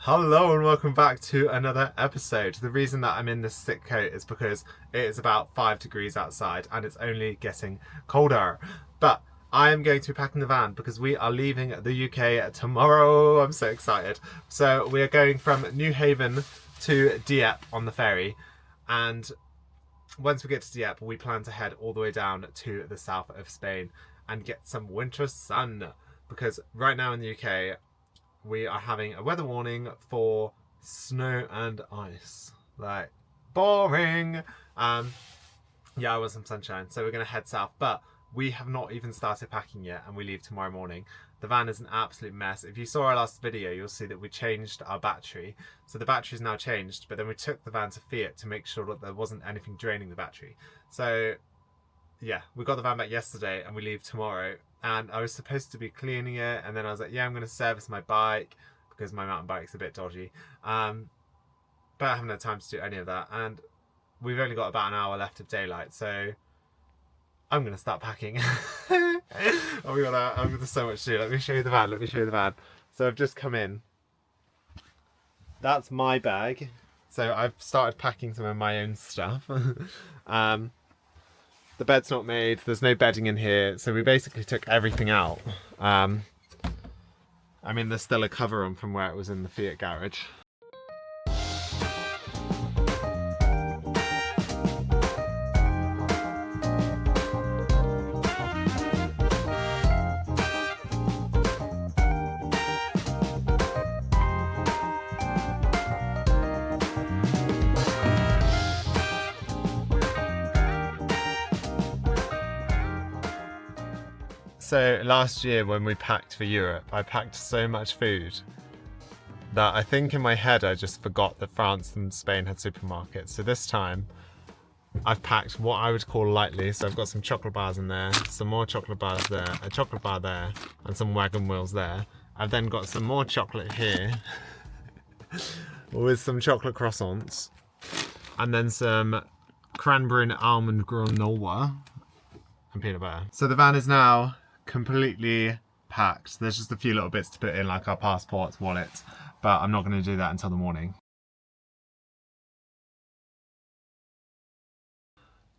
Hello and welcome back to another episode. The reason that I'm in this thick coat is because it is about 5 degrees outside and it's only getting colder. But I am going to be packing the van because we are leaving the UK tomorrow. I'm so excited. So we are going from Newhaven to Dieppe on the ferry, and once we get to Dieppe we plan to head all the way down to the south of Spain and get some winter sun, because right now in the UK we are having a weather warning for snow and ice. Like, boring. Yeah, I want some sunshine, so we're going to head south, but we have not even started packing yet and we leave tomorrow morning. The van is an absolute mess. If you saw our last video, you'll see that we changed our battery. So the battery is now changed, but then we took the van to Fiat to make sure that there wasn't anything draining the battery. So yeah, we got the van back yesterday and we leave tomorrow. And I was supposed to be cleaning it, and then I was like, yeah, I'm going to service my bike because my mountain bike's a bit dodgy. But I haven't had time to do any of that, and we've only got about an hour left of daylight, so I'm going to start packing. Oh my god, there's so much to do. Let me show you the van. So I've just come in. That's my bag. So I've started packing some of my own stuff. The bed's not made, there's no bedding in here, so we basically took everything out. I mean, there's still a cover on from where it was in the Fiat garage. So last year when we packed for Europe, I packed so much food that I think in my head I just forgot that France and Spain had supermarkets. So this time I've packed what I would call lightly. So I've got some chocolate bars in there, some more chocolate bars there, a chocolate bar there, and some wagon wheels there. I've then got some more chocolate here with some chocolate croissants, and then some cranberry and almond granola and peanut butter. So the van is now completely packed. There's just a few little bits to put in, like our passports, wallets, but I'm not going to do that until the morning.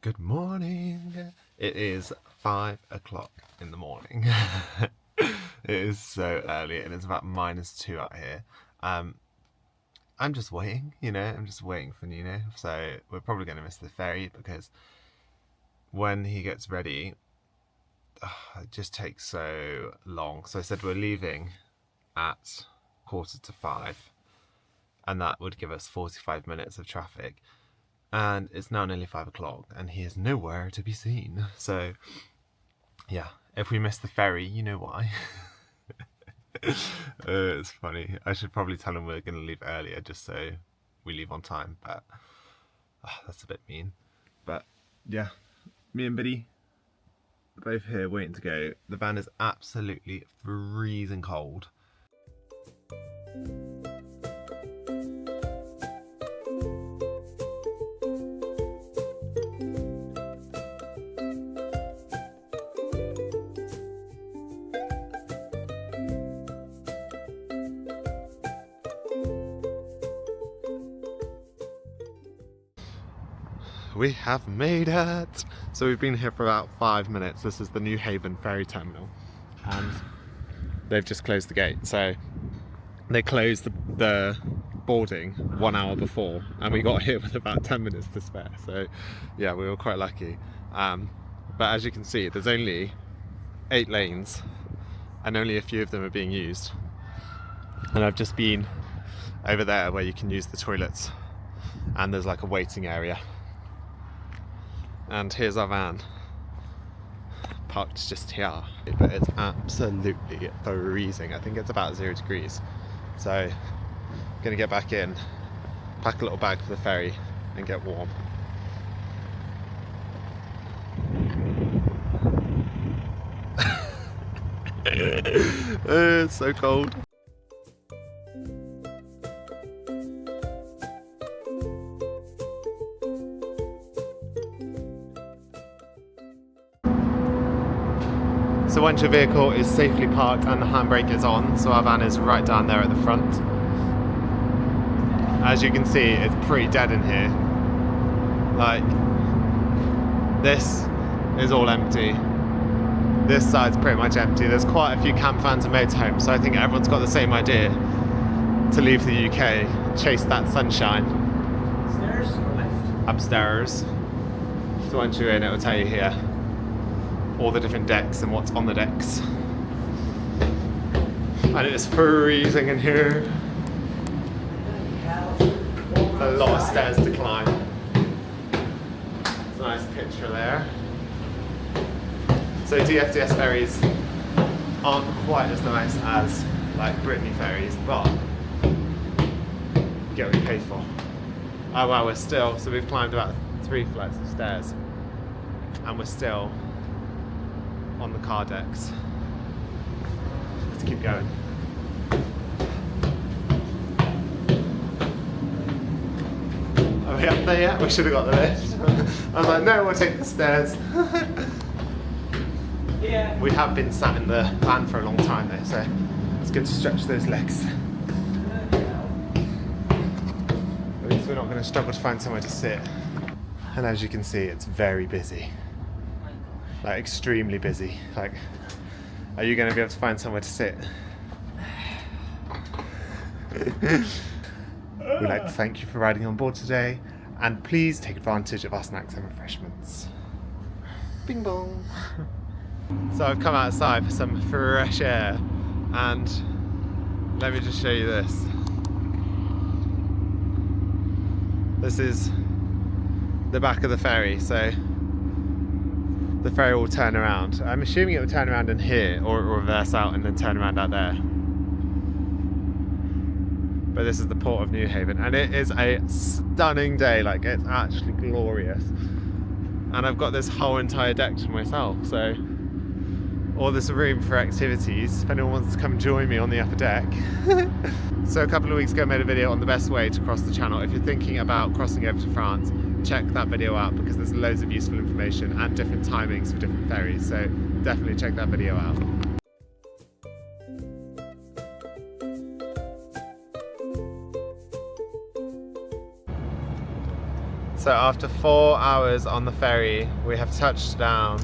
Good morning. It is 5 o'clock in the morning. It is so early and it's about -2 out here. I'm just waiting, I'm just waiting for Nino. So we're probably going to miss the ferry because when he gets ready, it just takes so long. So I said we're leaving at 4:45, and that would give us 45 minutes of traffic, and it's now nearly 5 o'clock and he is nowhere to be seen. So yeah, if we miss the ferry, you know why. It's funny. I should probably tell him we're going to leave earlier just so we leave on time, but that's a bit mean. But yeah, me and Biddy both here waiting to go. The van is absolutely freezing cold. We have made it! So we've been here for about 5 minutes. This is the Newhaven ferry terminal, and they've just closed the gate. So they closed the boarding 1 hour before, and we got here with about 10 minutes to spare. So yeah, we were quite lucky. But as you can see, there's only 8 lanes and only a few of them are being used. And I've just been over there where you can use the toilets, and there's like a waiting area. And here's our van, parked just here. But it's absolutely freezing. I think it's about 0 degrees. So I'm gonna get back in, pack a little bag for the ferry and get warm. It's so cold. So once your vehicle is safely parked and the handbrake is on, so our van is right down there at the front, as you can see, it's pretty dead in here. Like, this is all empty. This side's pretty much empty. There's quite a few campervans and motorhomes, so I think everyone's got the same idea to leave the UK, chase that sunshine. Upstairs or left? Upstairs. So once you're in, it will tell you here all the different decks and what's on the decks. And it is freezing in here. A lot of stairs to climb. It's a nice picture there. So DFDS ferries aren't quite as nice as like Brittany ferries, but you get what you pay for. Oh wow, we're still, so we've climbed about 3 flights of stairs and we're still on the car decks. Let's keep going. Are we up there yet? We should have got the lift. I was like, no, we'll take the stairs. Yeah. We have been sat in the van for a long time though, so it's good to stretch those legs. At least we're not going to struggle to find somewhere to sit. And as you can see, it's very busy. Like, extremely busy. Like, are you going to be able to find somewhere to sit? We'd like to thank you for riding on board today, and please take advantage of our snacks and refreshments. Bing bong! So I've come outside for some fresh air, and let me just show you this. This is the back of the ferry, so the ferry will turn around. I'm assuming it will turn around in here, or it will reverse out and then turn around out there. But this is the port of Newhaven, and it is a stunning day. Like, it's actually glorious. And I've got this whole entire deck to myself, so all this room for activities if anyone wants to come join me on the upper deck. So a couple of weeks ago I made a video on the best way to cross the channel. If you're thinking about crossing over to France, check that video out because there's loads of useful information and different timings for different ferries, so definitely check that video out. So after 4 hours on the ferry, we have touched down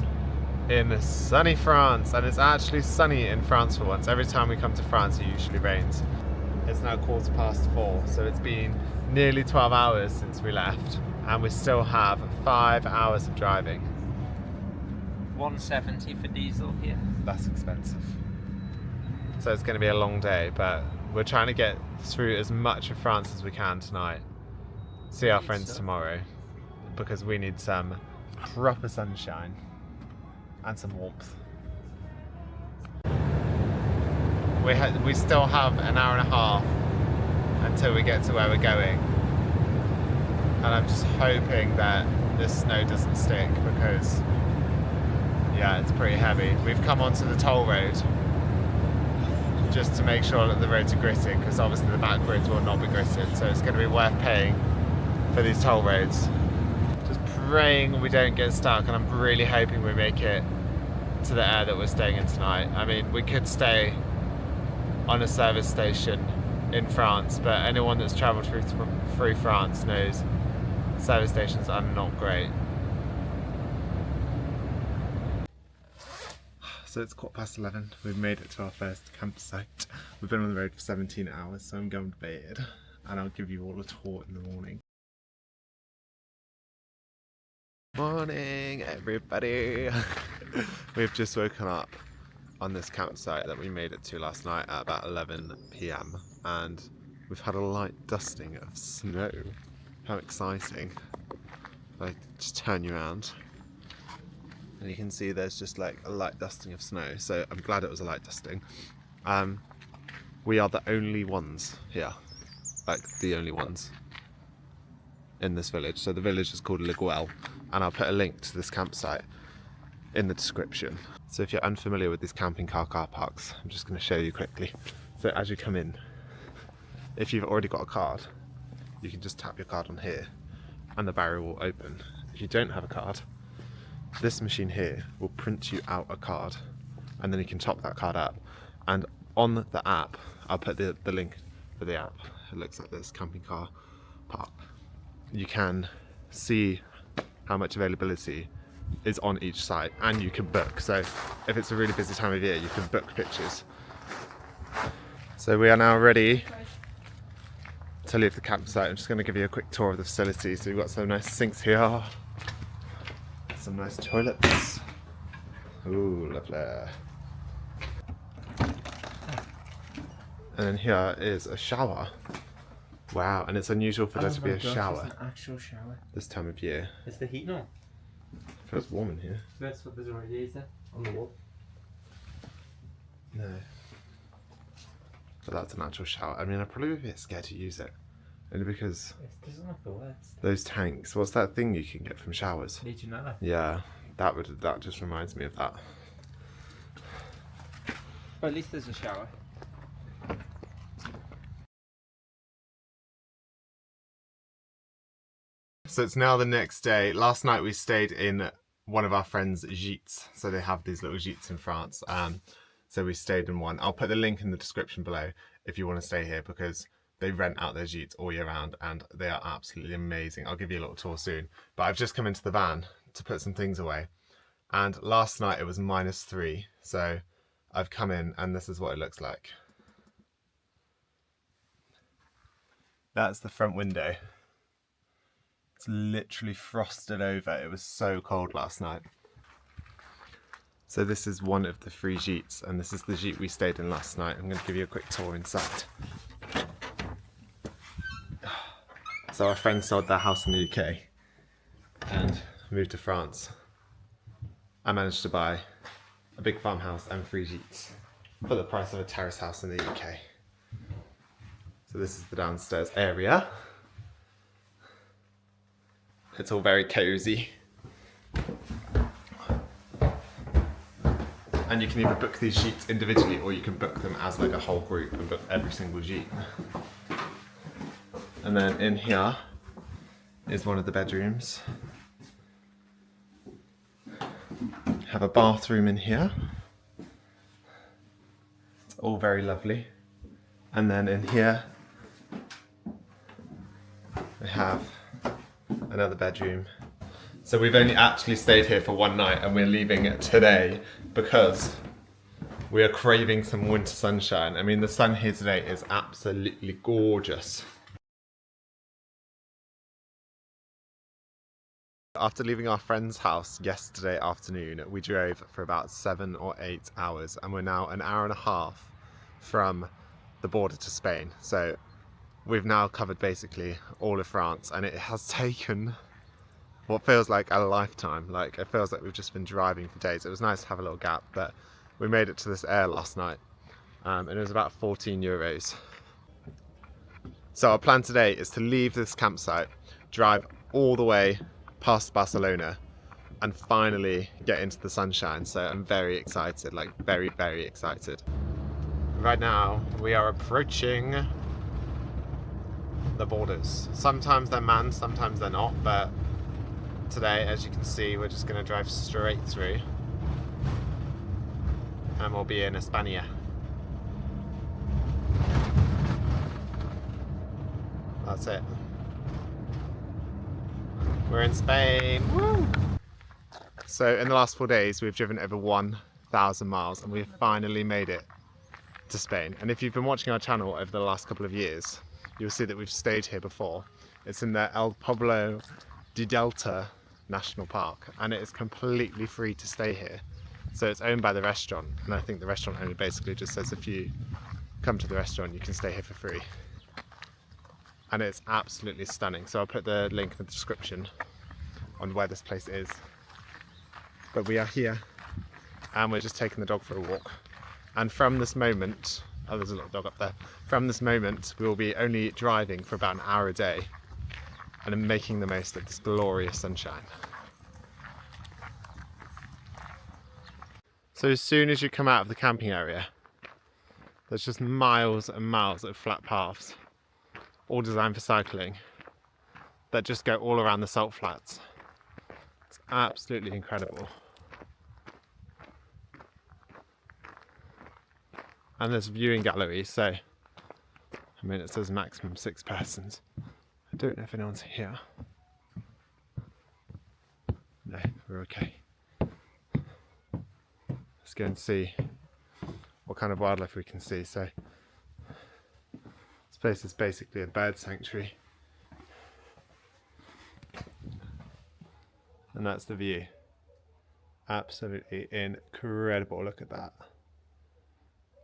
in sunny France, and it's actually sunny in France for once. Every time we come to France it usually rains. It's now 4:15, so it's been nearly 12 hours since we left, and we still have 5 hours of driving. 170 for diesel here. That's expensive. So it's going to be a long day, but we're trying to get through as much of France as we can tonight. See our friends tomorrow, because we need some proper sunshine and some warmth. We still have an hour and a half until we get to where we're going, and I'm just hoping that this snow doesn't stick, because yeah, it's pretty heavy. We've come onto the toll road just to make sure that the roads are gritted, because obviously the back roads will not be gritted, so it's going to be worth paying for these toll roads. Just praying we don't get stuck, and I'm really hoping we make it to the air that we're staying in tonight. I mean, we could stay on a service station in France, but anyone that's travelled through France knows service stations are not great. So it's 11:15. We've made it to our first campsite. We've been on the road for 17 hours, so I'm going to bed, and I'll give you all a tour in the morning. Morning, everybody. We've just woken up on this campsite that we made it to last night at about 11 PM, and we've had a light dusting of snow. How exciting. If I just turn you around, and you can see there's just like a light dusting of snow, so I'm glad it was a light dusting. We are the only ones here, like the only ones in this village. So the village is called Ligueil, and I'll put a link to this campsite in the description. So if you're unfamiliar with these camping car parks, I'm just going to show you quickly. So as you come in, if you've already got a card, you can just tap your card on here and the barrier will open. If you don't have a card, this machine here will print you out a card, and then you can top that card up. And on the app, I'll put the link for the app. It looks like this camping car park. You can see how much availability is on each site, and you can book. So if it's a really busy time of year, you can book pitches. So we are now ready to leave the campsite. I'm just going to give you a quick tour of the facility. So we've got some nice sinks here, some nice toilets. Ooh, lovely. And then here is a shower. Wow, and it's unusual for there to be a shower. It's an actual shower. This time of year. Is the heat on? It feels warm in here. That's what there's a radiator on the wall. No. But that's an actual shower. I mean, I'd probably be a bit scared to use it. Only because It doesn't look the worst. those tanks, what's that thing you can get from showers? Legionella. Yeah, that just reminds me of that. But at least there's a shower. So it's now the next day. Last night we stayed in one of our friends' gîtes. So they have these little gîtes in France. So we stayed in one. I'll put the link in the description below if you want to stay here, because they rent out their gîtes all year round and they are absolutely amazing. I'll give you a little tour soon. But I've just come into the van to put some things away. And last night it was -3. So I've come in and this is what it looks like. That's the front window. It's literally frosted over. It was so cold last night. So this is one of the 3 gîtes, and this is the gîte we stayed in last night. I'm going to give you a quick tour inside. So our friends sold their house in the UK and moved to France. I managed to buy a big farmhouse and 3 gîtes for the price of a terrace house in the UK. So this is the downstairs area. It's all very cozy. And you can either book these gîtes individually or you can book them as like a whole group and book every single gîte. And then in here is one of the bedrooms. Have a bathroom in here. It's all very lovely. And then in here we have another bedroom. So we've only actually stayed here for one night and we're leaving today because we are craving some winter sunshine. I mean, the sun here today is absolutely gorgeous. After leaving our friend's house yesterday afternoon, we drove for about 7 or 8 hours and we're now an hour and a half from the border to Spain. So we've now covered basically all of France and it has taken what feels like a lifetime. Like, it feels like we've just been driving for days. It was nice to have a little gap, but we made it to this air last night and it was about 14 euros. So our plan today is to leave this campsite, drive all the way past Barcelona and finally get into the sunshine. So I'm very excited, like very, very excited. Right now we are approaching the borders. Sometimes they're manned, sometimes they're not, but today, as you can see, we're just going to drive straight through and we'll be in España. That's it. We're in Spain. Woo! So in the last 4 days we've driven over 1,000 miles and we've finally made it to Spain. And if you've been watching our channel over the last couple of years, you'll see that we've stayed here before. It's in the El Pueblo de Delta National Park and it is completely free to stay here. So it's owned by the restaurant and I think the restaurant owner basically just says if you come to the restaurant you can stay here for free. And it's absolutely stunning. So I'll put the link in the description on where this place is. But we are here and we're just taking the dog for a walk. And from this moment, oh, there's a little dog up there. From this moment, we will be only driving for about an hour a day and making the most of this glorious sunshine. So as soon as you come out of the camping area, there's just miles and miles of flat paths, all designed for cycling, that just go all around the salt flats. It's absolutely incredible. And there's viewing galleries, so I mean, it says maximum 6 persons. I don't know if anyone's here. No, we're okay. Let's go and see what kind of wildlife we can see. So this place is basically a bird sanctuary. And that's the view. Absolutely incredible, look at that.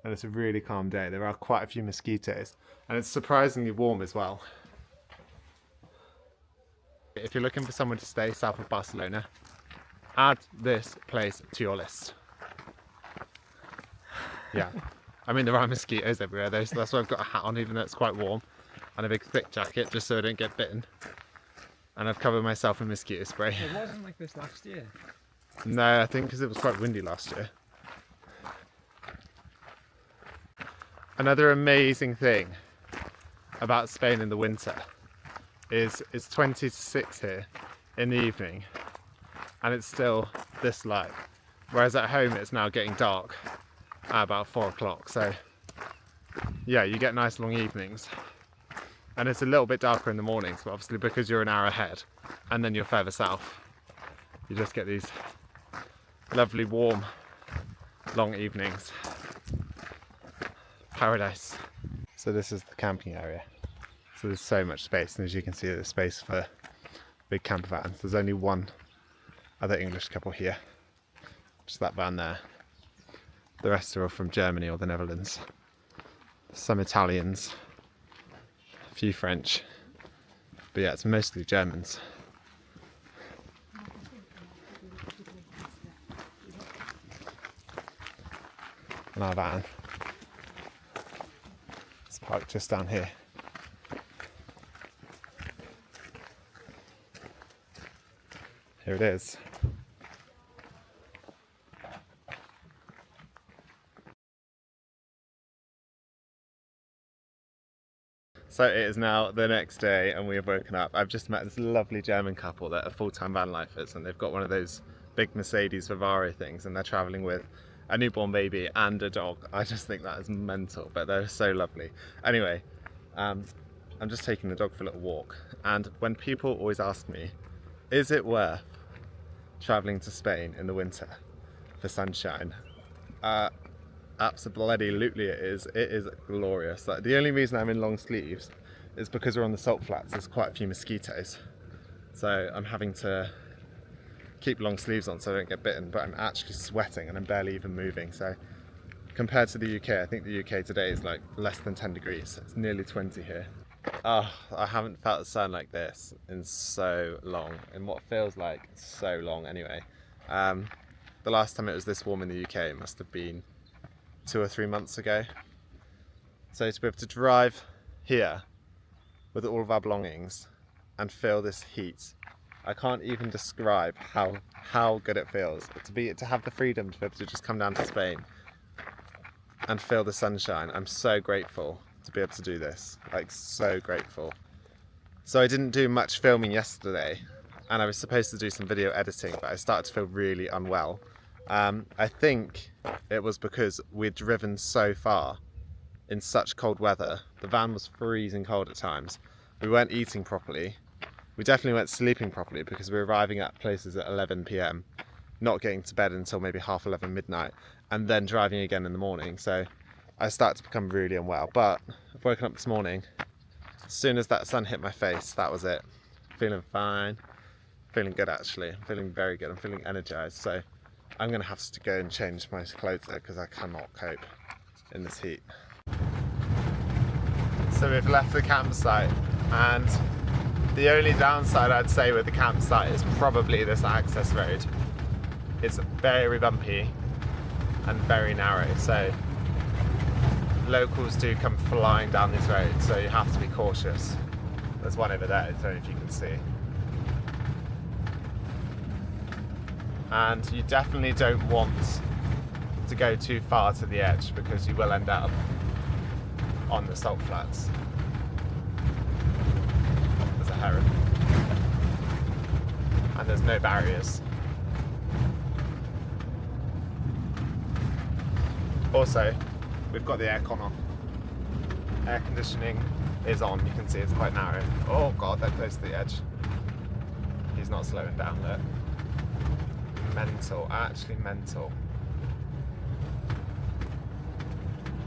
And it's a really calm day. There are quite a few mosquitoes and it's surprisingly warm as well. If you're looking for somewhere to stay south of Barcelona, add this place to your list. Yeah, I mean there are mosquitoes everywhere though, so that's why I've got a hat on even though it's quite warm, and a big thick jacket just so I don't get bitten. And I've covered myself in mosquito spray. It wasn't like this last year. No, I think because it was quite windy last year. Another amazing thing about Spain in the winter is it's 20 to 6 here in the evening and it's still this light, whereas at home it's now getting dark at about 4 o'clock. So yeah, you get nice long evenings and it's a little bit darker in the mornings, but obviously because you're an hour ahead and then you're further south, you just get these lovely warm long evenings. Paradise. So this is the camping area. So there's so much space, and as you can see there's space for big camper vans. There's only one other English couple here, just that van there. The rest are all from Germany or the Netherlands. Some Italians, a few French, but yeah, it's mostly Germans. And our van is parked just down here. Here it is. So it is now the next day and we have woken up. I've just met this lovely German couple that are full-time van lifers, and they've got one of those big Mercedes Vivaro things and they're travelling with a newborn baby and a dog. I just think that is mental, but they're so lovely. Anyway, I'm just taking the dog for a little walk, and when people always ask me, is it worth travelling to Spain in the winter for sunshine? Absolutely it is. It is glorious. Like, the only reason I'm in long sleeves is because we're on the salt flats. There's quite a few mosquitoes, so I'm having to keep long sleeves on so I don't get bitten, but I'm actually sweating and I'm barely even moving. So compared to the UK, I think the UK today is like less than 10 degrees. It's nearly 20 here. Oh, I haven't felt the sun like this in so long, in what feels like so long anyway. The last time it was this warm in the UK, it must have been 2 or 3 months ago. So to be able to drive here with all of our belongings and feel this heat, I can't even describe how good it feels to have the freedom to be able to just come down to Spain and feel the sunshine. I'm so grateful to be able to do this, like so grateful. So I didn't do much filming yesterday and I was supposed to do some video editing, but I started to feel really unwell. I think it was because we'd driven so far in such cold weather. The van was freezing cold at times. We weren't eating properly. We definitely weren't sleeping properly because we were arriving at places at 11 PM, not getting to bed until maybe 11:30, midnight, and then driving again in the morning. So I started to become really unwell, but I've woken up this morning. As soon as that sun hit my face, that was it. Feeling fine, feeling good actually. I'm feeling very good, I'm feeling energized. So I'm gonna have to go and change my clothes there because I cannot cope in this heat. So we've left the campsite, and the only downside I'd say with the campsite is probably this access road. It's very bumpy and very narrow, so locals do come flying down this road, so you have to be cautious. There's one over there, I don't know if you can see. And you definitely don't want to go too far to the edge because you will end up on the salt flats. There's a heron. And there's no barriers. Also, we've got the aircon on. Air conditioning is on. You can see it's quite narrow. Oh god, they're close to the edge. He's not slowing down, look. Mental, actually mental.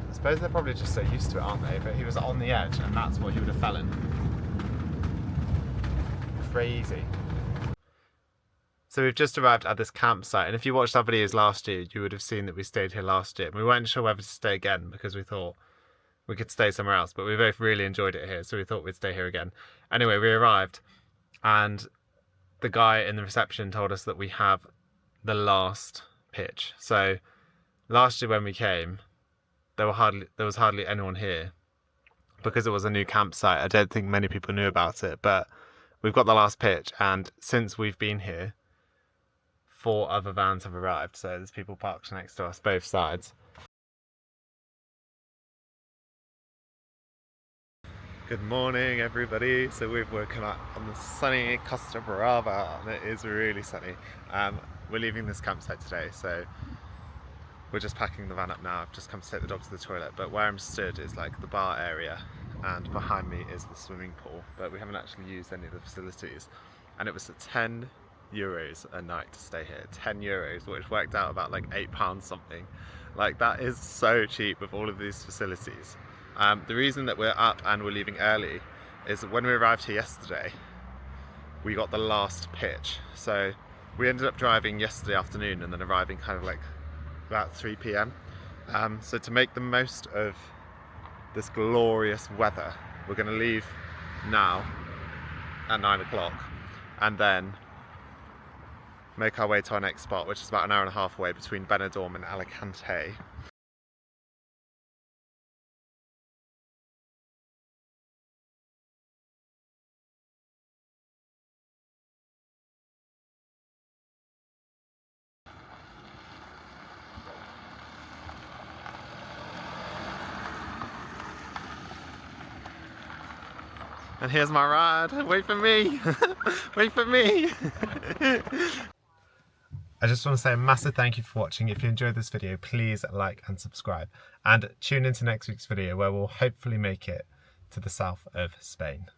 I suppose they're probably just so used to it, aren't they? But he was on the edge and that's what he would have fell in. Crazy. So we've just arrived at this campsite, and if you watched our videos last year, you would have seen that we stayed here last year. We weren't sure whether to stay again because we thought we could stay somewhere else, but we both really enjoyed it here, so we thought we'd stay here again. Anyway, we arrived, and the guy in the reception told us that we have the last pitch. So last year when we came, there was hardly anyone here because it was a new campsite. I don't think many people knew about it, but we've got the last pitch, and since we've been here, 4 other vans have arrived, so there's people parked next to us, both sides. Good morning, everybody. So we've woken up on the sunny Costa Brava, and it is really sunny. We're leaving this campsite today, so we're just packing the van up now. I've just come to take the dogs to the toilet, but where I'm stood is like the bar area, and behind me is the swimming pool, but we haven't actually used any of the facilities. And it was at €10 a night to stay here. €10, which worked out about like £8 something. Like, that is so cheap with all of these facilities. The reason that we're up and we're leaving early is that when we arrived here yesterday, we got the last pitch. So we ended up driving yesterday afternoon and then arriving kind of like about 3 p.m. So to make the most of this glorious weather, we're going to leave now at 9 o'clock and then make our way to our next spot, which is about an hour and a half away between Benidorm and Alicante. And here's my ride. Wait for me. Wait for me. I just want to say a massive thank you for watching. If you enjoyed this video, please like and subscribe. And tune into next week's video where we'll hopefully make it to the south of Spain.